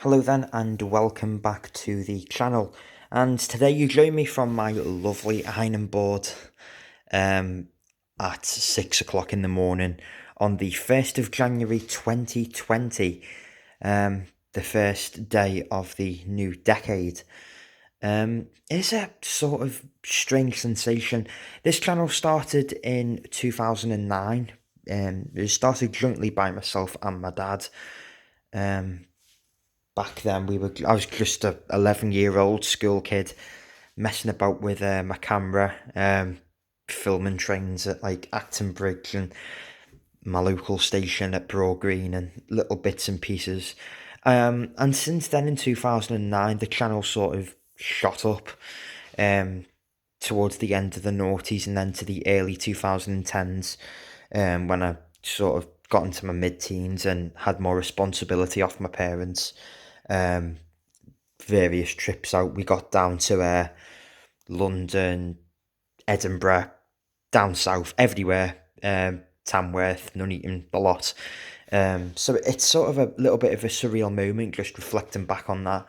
Hello then, and welcome back to the channel. And today you join me from my lovely ironing board at 6 o'clock in the morning on the 1st of January 2020, the first day of the new decade. It's a sort of strange sensation. This channel started in 2009. It was started jointly by myself and my dad. Back then I was just a 11-year-old school kid messing about with my camera, filming trains at like Acton Bridge and my local station at Broad Green and little bits and pieces. And since then in 2009 the channel sort of shot up towards the end of the noughties and then to the early 2010s, when I sort of got into my mid-teens and had more responsibility off my parents. Various trips out. We got down to London, Edinburgh, down south, everywhere. Tamworth, Nuneaton, a lot. So it's sort of a little bit of a surreal moment, just reflecting back on that,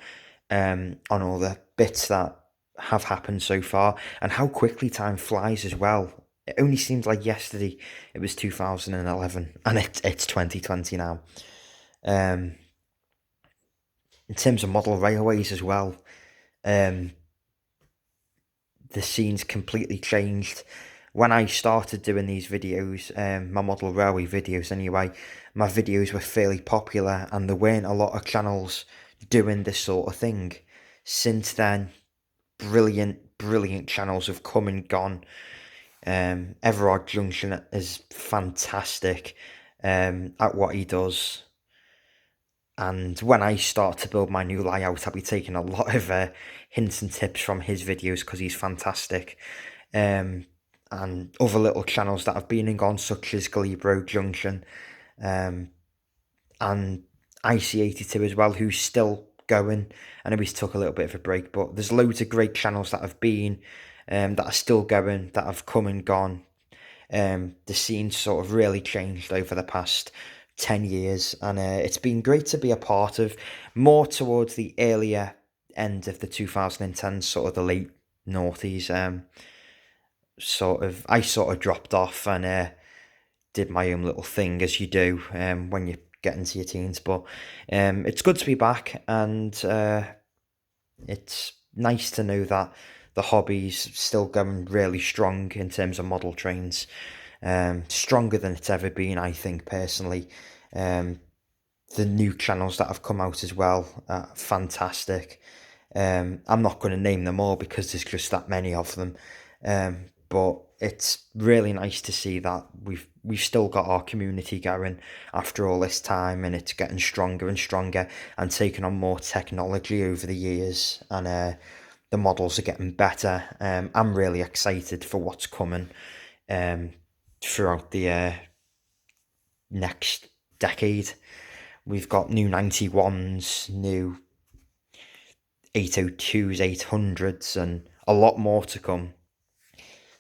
on all the bits that have happened so far, and how quickly time flies as well. It only seems like yesterday it was 2011, and it's 2020 now. In terms of model railways as well, the scene's completely changed. When I started doing these videos, my model railway videos anyway, my videos were fairly popular and there weren't a lot of channels doing this sort of thing. Since then, brilliant channels have come and gone. Everard Junction is fantastic at what he does. And when I start to build my new layout, I'll be taking a lot of hints and tips from his videos because he's fantastic. And other little channels that have been and gone, such as Glebro Junction, and IC82 as well, who's still going. I know he's took a little bit of a break, but there's loads of great channels that have been, that are still going, that have come and gone. The scene's sort of really changed over the past 10 years, and it's been great to be a part of, more towards the earlier end of the 2010s, sort of the late noughties. I sort of dropped off and did my own little thing, as you do when you get into your teens, but it's good to be back, and it's nice to know that the hobby's still going really strong in terms of model trains. Stronger than it's ever been, I think, personally. The new channels that have come out as well are fantastic. I'm not going to name them all because there's just that many of them. But it's really nice to see that we've still got our community going after all this time, and it's getting stronger and stronger and taking on more technology over the years, and the models are getting better. I'm really excited for what's coming throughout the next decade. We've got new 91s, new 802s, 800s, and a lot more to come.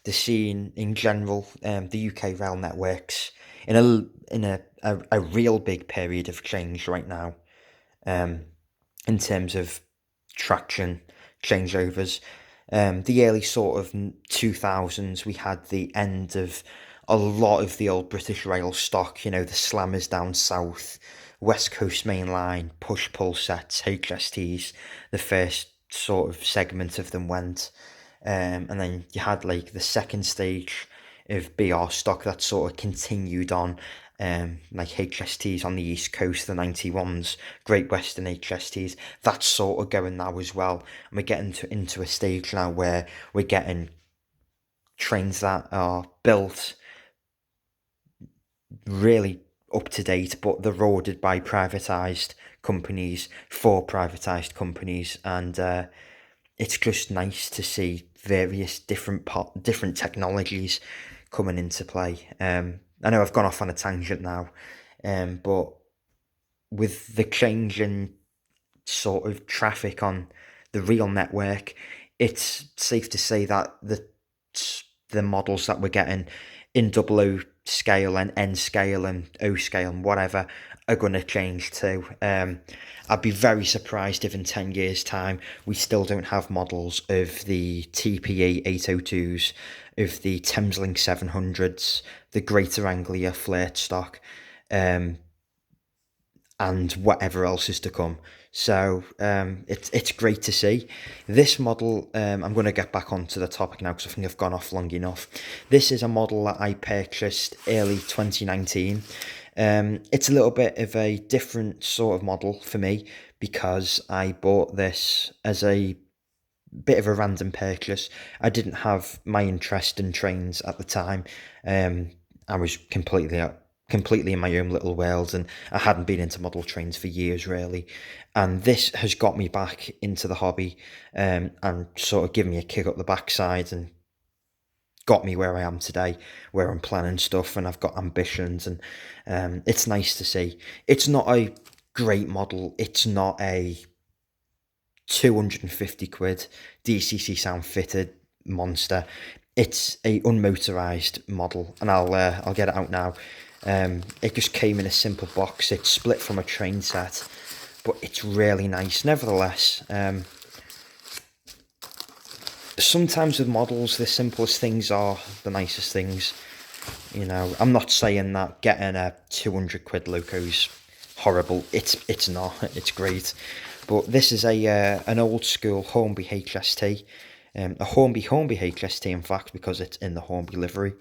The scene in general, the UK rail networks, in a real big period of change right now, in terms of traction changeovers. The early sort of 2000s, we had the end of a lot of the old British rail stock, the slammers down south, West Coast Main Line, push-pull sets, HSTs, the first sort of segment of them went. And then you had like the second stage of BR stock that sort of continued on, like HSTs on the East Coast, the 91s, Great Western HSTs, that's sort of going now as well. And we're getting into a stage now where we're getting trains that are built really up to date, but they're ordered by privatised companies for privatised companies, and it's just nice to see various different technologies coming into play. I know I've gone off on a tangent now, but with the change in sort of traffic on the real network, it's safe to say that the models that we're getting in 007 scale and N scale and O scale and whatever are going to change too. I'd be very surprised if in 10 years' time we still don't have models of the TPE 802s, of the Thameslink 700s, the Greater Anglia flirt stock, and whatever else is to come. So it's great to see. This model, I'm going to get back onto the topic now because I think I've gone off long enough. This is a model that I purchased early 2019. It's a little bit of a different sort of model for me because I bought this as a bit of a random purchase. I didn't have my interest in trains at the time. I was completely in my own little world, and I hadn't been into model trains for years really. And this has got me back into the hobby, and sort of given me a kick up the backside and got me where I am today, where I'm planning stuff and I've got ambitions, and it's nice to see. It's not a great model. It's not a 250 quid DCC sound fitted monster. It's a unmotorized model, and I'll get it out now. It just came in a simple box. It's split from a train set, but it's really nice nevertheless. Sometimes with models, the simplest things are the nicest things. You know, I'm not saying that getting a 200 quid loco's horrible. It's not. It's great. But this is an old school Hornby HST. A Hornby HST, in fact, because it's in the Hornby livery.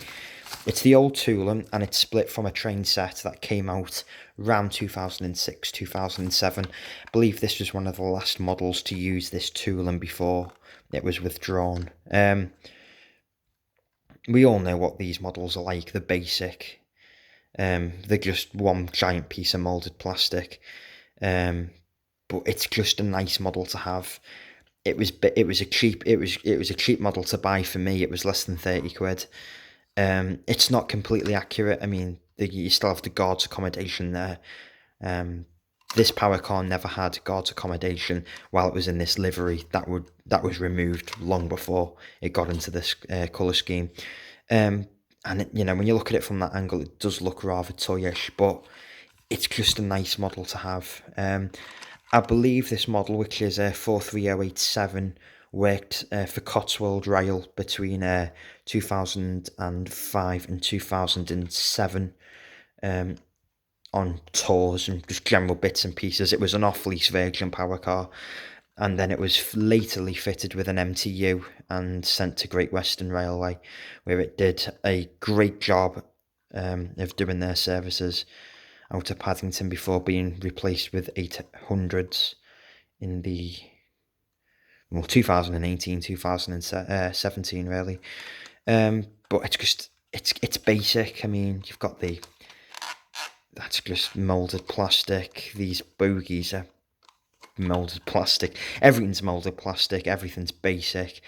It's the old tooling, and it's split from a train set that came out around 2006, 2007. I believe this was one of the last models to use this tooling before it was withdrawn. We all know what these models are like. They're basic. They're just one giant piece of moulded plastic. But it's just a nice model to have. It was a cheap model to buy for me. It was less than 30 quid. It's not completely accurate. I mean, you still have the guards accommodation there. This power car never had guards accommodation while it was in this livery. That was removed long before it got into this colour scheme. And you know, when you look at it from that angle, it does look rather toyish, but it's just a nice model to have. I believe this model, which is a 43087, worked for Cotswold Rail between 2005 and 2007 on tours and just general bits and pieces. It was an off-lease Virgin power car, and then it was latterly fitted with an MTU and sent to Great Western Railway, where it did a great job of doing their services out of Paddington before being replaced with 800s in the 2018, 2017 really. But it's just it's basic. I mean, you've got that's just moulded plastic. These bogies are moulded plastic. Everything's moulded plastic. Everything's basic.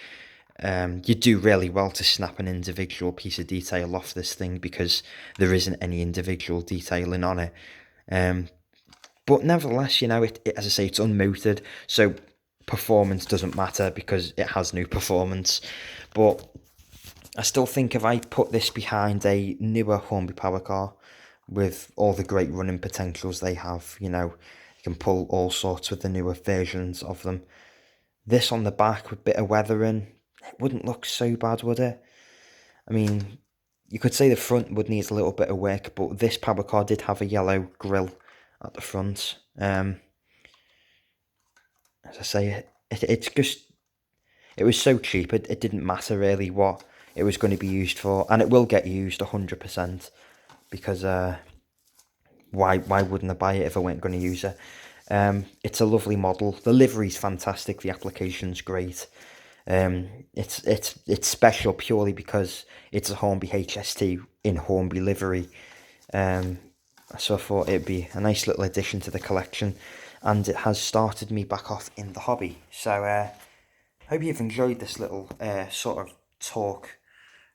You do really well to snap an individual piece of detail off this thing because there isn't any individual detailing on it. But nevertheless, you know, it as I say, it's unmotored, so performance doesn't matter because it has no performance. But I still think if I put this behind a newer Hornby power car with all the great running potentials they have, you know, you can pull all sorts with the newer versions of them. This on the back with a bit of weathering, it wouldn't look so bad, would it? I mean, you could say the front would need a little bit of work, but this power car did have a yellow grille at the front. As I say, it's just, it was so cheap, it didn't matter really what it was going to be used for, and it will get used 100%, because why wouldn't I buy it if I weren't going to use it? It's a lovely model. The livery's fantastic. The application's great. It's special purely because it's a Hornby HST in Hornby livery. So I thought it'd be a nice little addition to the collection, and it has started me back off in the hobby. So hope you've enjoyed this little sort of talk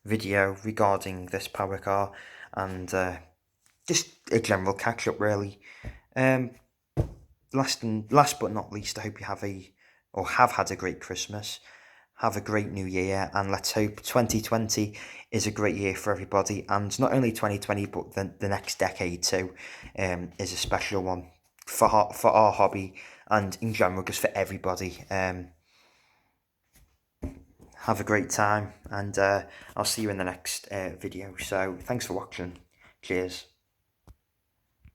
video regarding this power car, and just a general catch up really. Last but not least, I hope you have had a great Christmas, have a great new year, and let's hope 2020 is a great year for everybody, and not only 2020 but the next decade too is a special one for our hobby and in general just for everybody. Have a great time, and I'll see you in the next video. So thanks for watching. Cheers.